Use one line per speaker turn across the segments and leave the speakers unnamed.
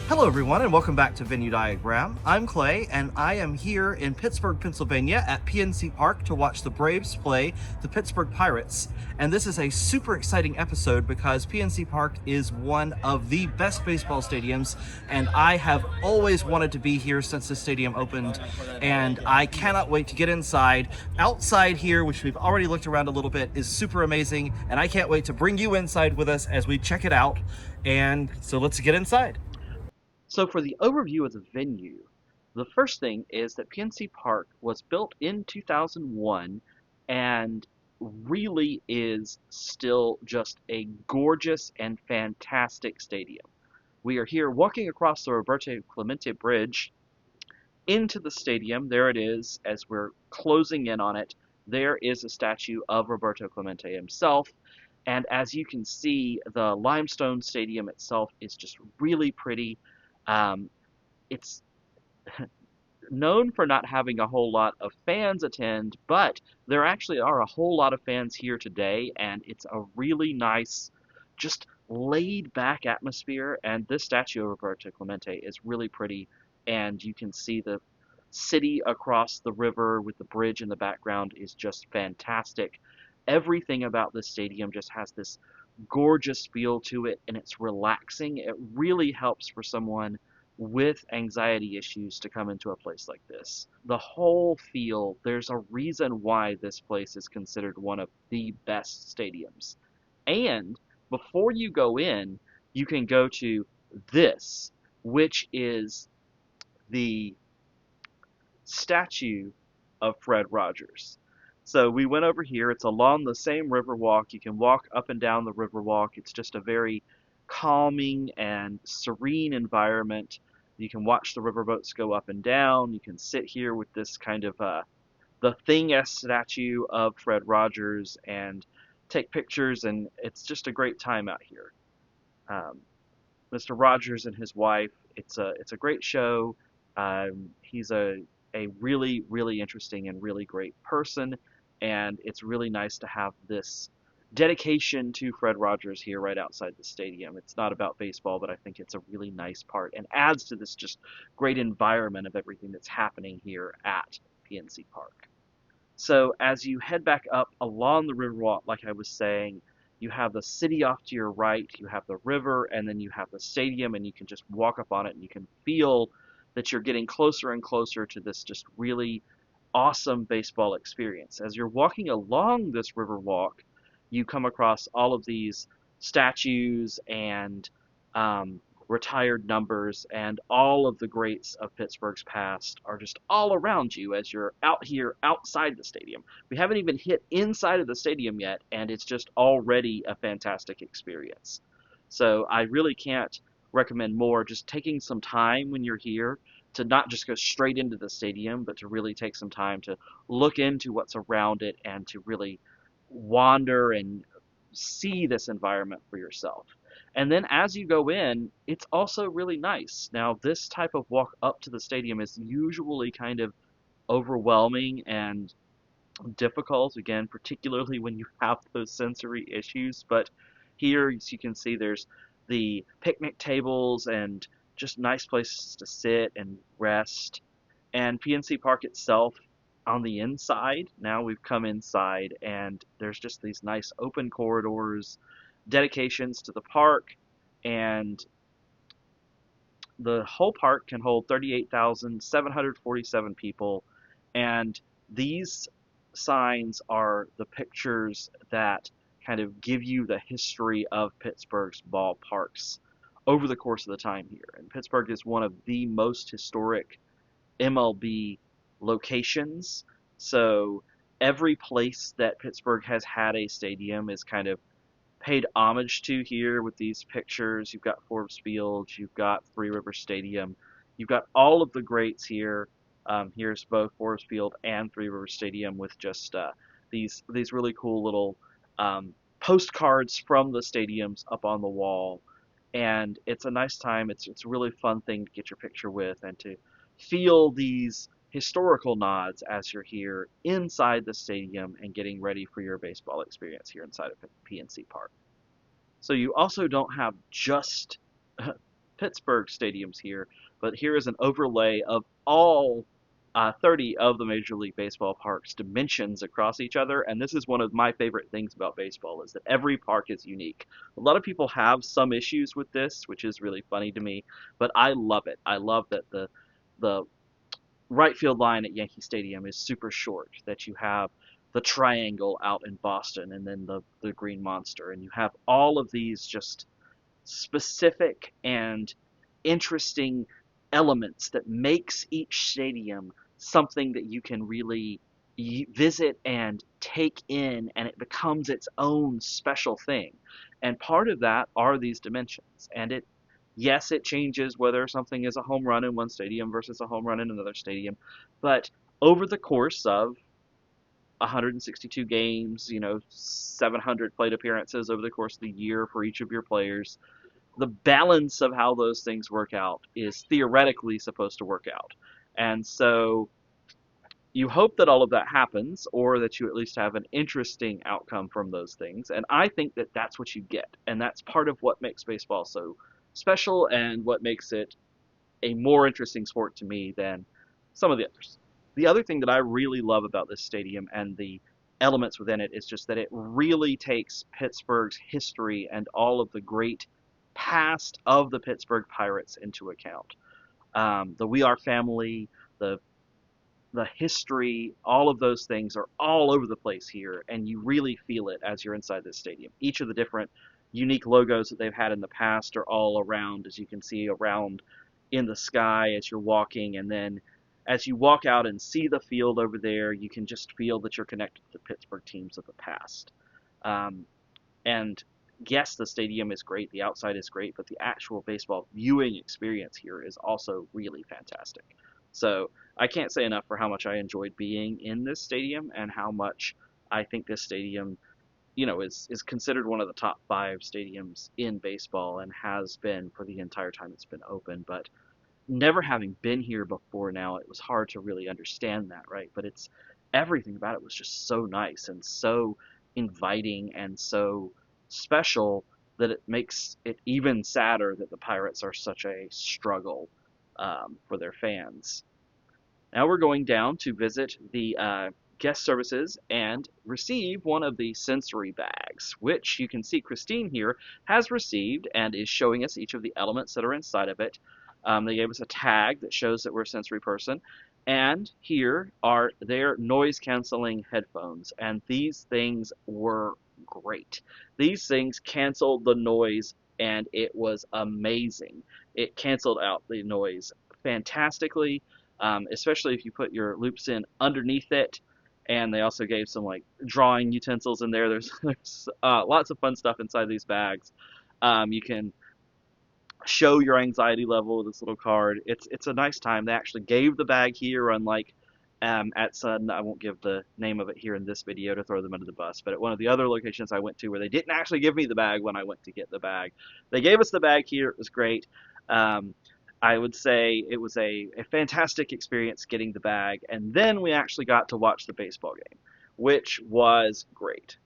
Hello, everyone, and welcome back to Venue Diagram. I'm Clay, and I am here in Pittsburgh, Pennsylvania at PNC Park to watch the Braves play the Pittsburgh Pirates. And this is a super exciting episode because PNC Park is one of the best baseball stadiums, and I have always wanted to be here since the stadium opened, and I cannot wait to get inside. Outside here, which we've already looked around a little bit, is super amazing, and I can't wait to bring you inside with us as we check it out. And so let's get inside.
So for the overview of the venue, the first thing is that PNC Park was built in 2001 and really is still just a gorgeous and fantastic stadium. We are here walking across the Roberto Clemente Bridge into the stadium. There it is as we're closing in on it. There is a statue of Roberto Clemente himself. And as you can see, the limestone stadium itself is just really pretty. It's known for not having a whole lot of fans attend, but there actually are a whole lot of fans here today, and it's a really nice, just laid back atmosphere. And this statue of Roberto Clemente is really pretty, and you can see the city across the river with the bridge in the background is just fantastic. Everything about this stadium just has this gorgeous feel to it, and it's relaxing. It really helps for someone with anxiety issues to come into a place like this. The whole feel, there's a reason why this place is considered one of the best stadiums. And before you go in, you can go to this, which is the statue of Fred Rogers. So we went over here. It's along the same riverwalk. You can walk up and down the riverwalk. It's just a very calming and serene environment. You can watch the riverboats go up and down. You can sit here with this kind of the thing-esque statue of Fred Rogers and take pictures, and it's just a great time out here. Mr. Rogers and his wife. It's a great show. He's a really, really interesting and really great person, and it's really nice to have this dedication to Fred Rogers here right outside the stadium. It's not about baseball, but I think it's a really nice part and adds to this just great environment of everything that's happening here at PNC Park. So as you head back up along the Riverwalk, like I was saying, you have the city off to your right, you have the river, and then you have the stadium, and you can just walk up on it and you can feel that you're getting closer and closer to this just really awesome baseball experience. As you're walking along this Riverwalk, you come across all of these statues and retired numbers, and all of the greats of Pittsburgh's past are just all around you as you're out here outside the stadium. We haven't even hit inside of the stadium yet, and it's just already a fantastic experience. So I really can't recommend more just taking some time when you're here to not just go straight into the stadium, but to really take some time to look into what's around it and to really wander and see this environment for yourself. And then as you go in, it's also really nice. Now, this type of walk up to the stadium is usually kind of overwhelming and difficult, again, particularly when you have those sensory issues. But here, as you can see, there's the picnic tables and just nice places to sit and rest. And PNC Park itself, on the inside, now we've come inside, and there's just these nice open corridors, dedications to the park, and the whole park can hold 38,747 people. And these signs are the pictures that kind of give you the history of Pittsburgh's ballparks over the course of the time here. And Pittsburgh is one of the most historic MLB locations. So every place that Pittsburgh has had a stadium is kind of paid homage to here with these pictures. You've got Forbes Field, you've got Three Rivers Stadium, you've got all of the greats here. Here's both Forbes Field and Three Rivers Stadium with just these really cool little postcards from the stadiums up on the wall. And it's a nice time. It's a really fun thing to get your picture with and to feel these historical nods as you're here inside the stadium and getting ready for your baseball experience here inside of PNC Park. So you also don't have just Pittsburgh stadiums here, but here is an overlay of all 30 of the Major League Baseball parks dimensions across each other, and this is one of my favorite things about baseball is that every park is unique. A lot of people have some issues with this, which is really funny to me, but I love it. I love that the right field line at Yankee Stadium is super short, that you have the triangle out in Boston and then the green monster, and you have all of these just specific and interesting elements that makes each stadium something that you can really visit and take in, and it becomes its own special thing. And part of that are these dimensions. And yes, it changes whether something is a home run in one stadium versus a home run in another stadium, but over the course of 162 games, 700 plate appearances over the course of the year for each of your players, the balance of how those things work out is theoretically supposed to work out. And so you hope that all of that happens, or that you at least have an interesting outcome from those things. And I think that that's what you get. And that's part of what makes baseball so special and what makes it a more interesting sport to me than some of the others. The other thing that I really love about this stadium and the elements within it is just that it really takes Pittsburgh's history and all of the great past of the Pittsburgh Pirates into account. The We Are family, the history, all of those things are all over the place here, and you really feel it as you're inside this stadium. Each of the different unique logos that they've had in the past are all around, as you can see, around in the sky as you're walking, and then as you walk out and see the field over there, you can just feel that you're connected to the Pittsburgh teams of the past. And yes, the stadium is great, the outside is great, but the actual baseball viewing experience here is also really fantastic. So I can't say enough for how much I enjoyed being in this stadium and how much I think this stadium, is considered one of the top 5 stadiums in baseball and has been for the entire time it's been open. But never having been here before now, it was hard to really understand that, right? But everything about it was just so nice and so inviting and so special that it makes it even sadder that the Pirates are such a struggle for their fans. Now we're going down to visit the guest services and receive one of the sensory bags, which you can see Christine here has received and is showing us each of the elements that are inside of it. They gave us a tag that shows that we're a sensory person, and here are their noise canceling headphones, and these things were great. These things canceled the noise, and it was amazing. It canceled out the noise fantastically, especially if you put your loops in underneath it. And they also gave some like drawing utensils in there. There's lots of fun stuff inside these bags. You can show your anxiety level with this little card. It's a nice time. They actually gave the bag here, unlike at Sun. I won't give the name of it here in this video to throw them under the bus, but at one of the other locations I went to where they didn't actually give me the bag when I went to get the bag, they gave us the bag here. It was great. I would say it was a fantastic experience getting the bag, and then we actually got to watch the baseball game, which was great.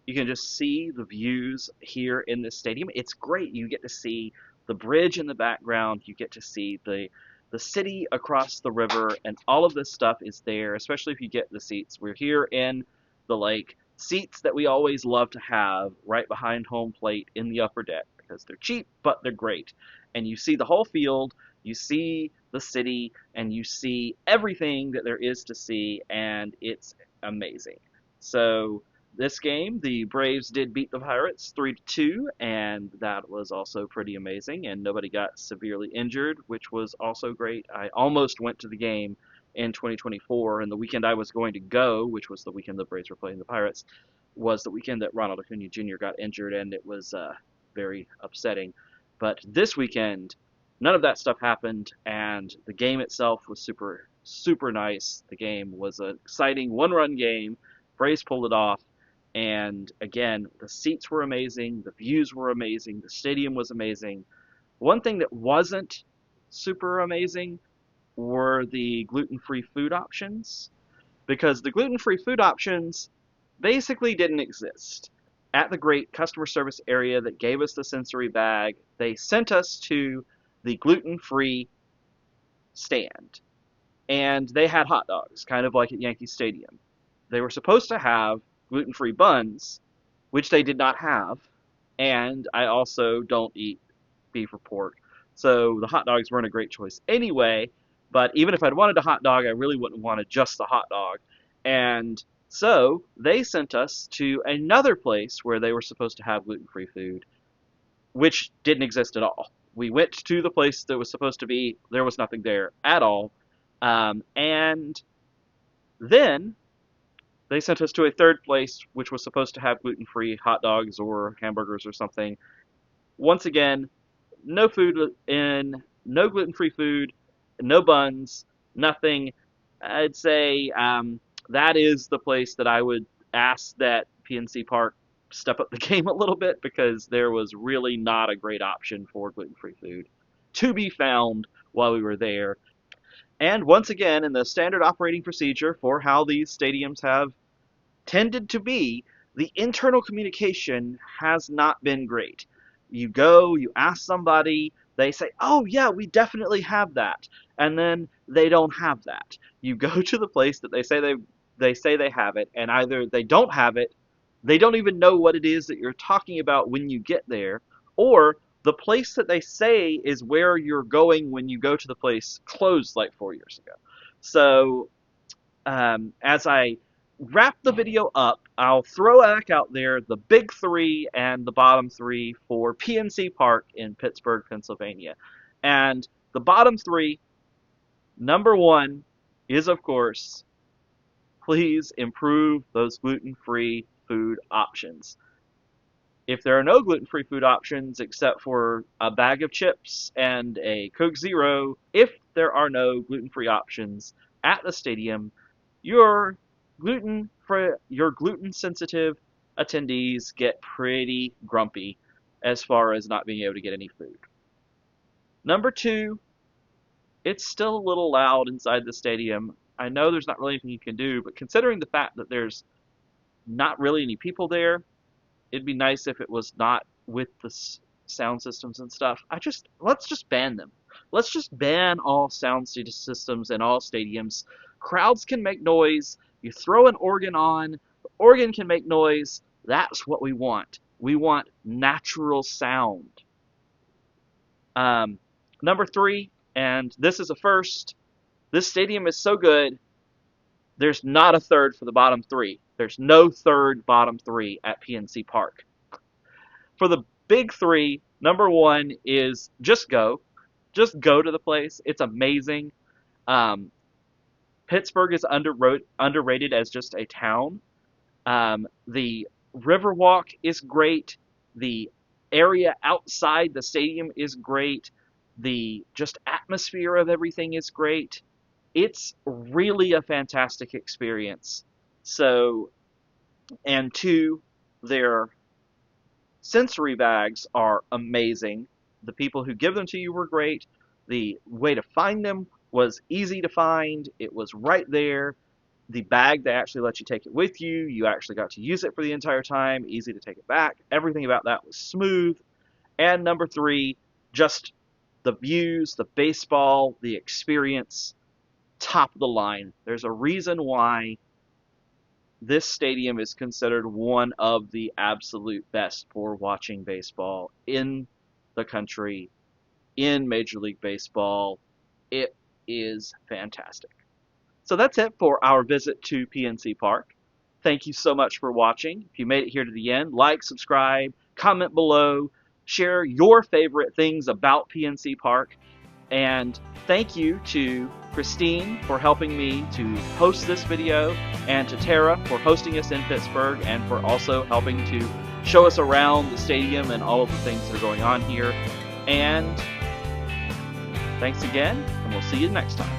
You can just see the views here in this stadium. It's great. You get to see the bridge in the background. You get to see the city across the river, and all of this stuff is there, especially if you get the seats. We're here in the lake. Seats that we always love to have right behind home plate in the upper deck because they're cheap, but they're great. And you see the whole field, you see the city, and you see everything that there is to see, and it's amazing. So this game, the Braves did beat the Pirates 3-2, and that was also pretty amazing, and nobody got severely injured, which was also great. I almost went to the game in 2024, and the weekend I was going to go, which was the weekend the Braves were playing the Pirates, was the weekend that Ronald Acuna Jr. got injured, and it was very upsetting. But this weekend, none of that stuff happened, and the game itself was super, super nice. The game was an exciting one-run game. Braves pulled it off. And again, the seats were amazing, the views were amazing, the stadium was amazing. One thing that wasn't super amazing were the gluten-free food options, because the gluten-free food options basically didn't exist. At the great customer service area that gave us the sensory bag, they sent us to the gluten-free stand. And they had hot dogs, kind of like at Yankee Stadium. They were supposed to have gluten-free buns, which they did not have, and I also don't eat beef or pork. So the hot dogs weren't a great choice anyway, but even if I'd wanted a hot dog, I really wouldn't have wanted just the hot dog. And so they sent us to another place where they were supposed to have gluten-free food, which didn't exist at all. We went to the place that was supposed to be, there was nothing there at all. And then they sent us to a third place, which was supposed to have gluten-free hot dogs or hamburgers or something. Once again, no food in, no gluten-free food, no buns, nothing. I'd say that is the place that I would ask that PNC Park step up the game a little bit, because there was really not a great option for gluten-free food to be found while we were there. And once again, in the standard operating procedure for how these stadiums have tended to be, the internal communication has not been great. You go, you ask somebody, they say, "Oh yeah, we definitely have that," and then they don't have that. You go to the place that they say they have it, and either they don't have it, they don't even know what it is that you're talking about when you get there, or the place that they say is where you're going when you go to the place closed like 4 years ago. So as I wrap the video up, I'll throw back out there the big three and the bottom three for PNC Park in Pittsburgh, Pennsylvania. And the bottom three, number one is, of course, please improve those gluten-free food options. If there are no gluten-free food options except for a bag of chips and a Coke Zero, if there are no gluten-free options at the stadium, your gluten-sensitive attendees get pretty grumpy as far as not being able to get any food. Number two, it's still a little loud inside the stadium. I know there's not really anything you can do, but considering the fact that there's not really any people there, it'd be nice if it was not with the sound systems and stuff. Let's just ban them. Let's just ban all sound systems in all stadiums. Crowds can make noise. You throw an organ on, the organ can make noise. That's what we want. We want natural sound. Number three, and this is a first, this stadium is so good, there's not a third for the bottom three. There's no third bottom three at PNC Park. For the big three, number one is just go. Just go to the place. It's amazing. Pittsburgh is underrated as just a town. The riverwalk is great. The area outside the stadium is great. The just atmosphere of everything is great. It's really a fantastic experience. So, and two, their sensory bags are amazing. The people who give them to you were great. The way to find them was easy to find. It was right there. The bag, they actually let you take it with you. You actually got to use it for the entire time. Easy to take it back. Everything about that was smooth. And number three, just the views, the baseball, the experience, top of the line. There's a reason why this stadium is considered one of the absolute best for watching baseball in the country, in Major League Baseball. It is fantastic. So that's it for our visit to PNC Park. Thank you so much for watching. If you made it here to the end, like, subscribe, comment below, share your favorite things about PNC Park. And thank you to Christine for helping me to host this video, and to Tara for hosting us in Pittsburgh and for also helping to show us around the stadium and all of the things that are going on here. And thanks again, and we'll see you next time.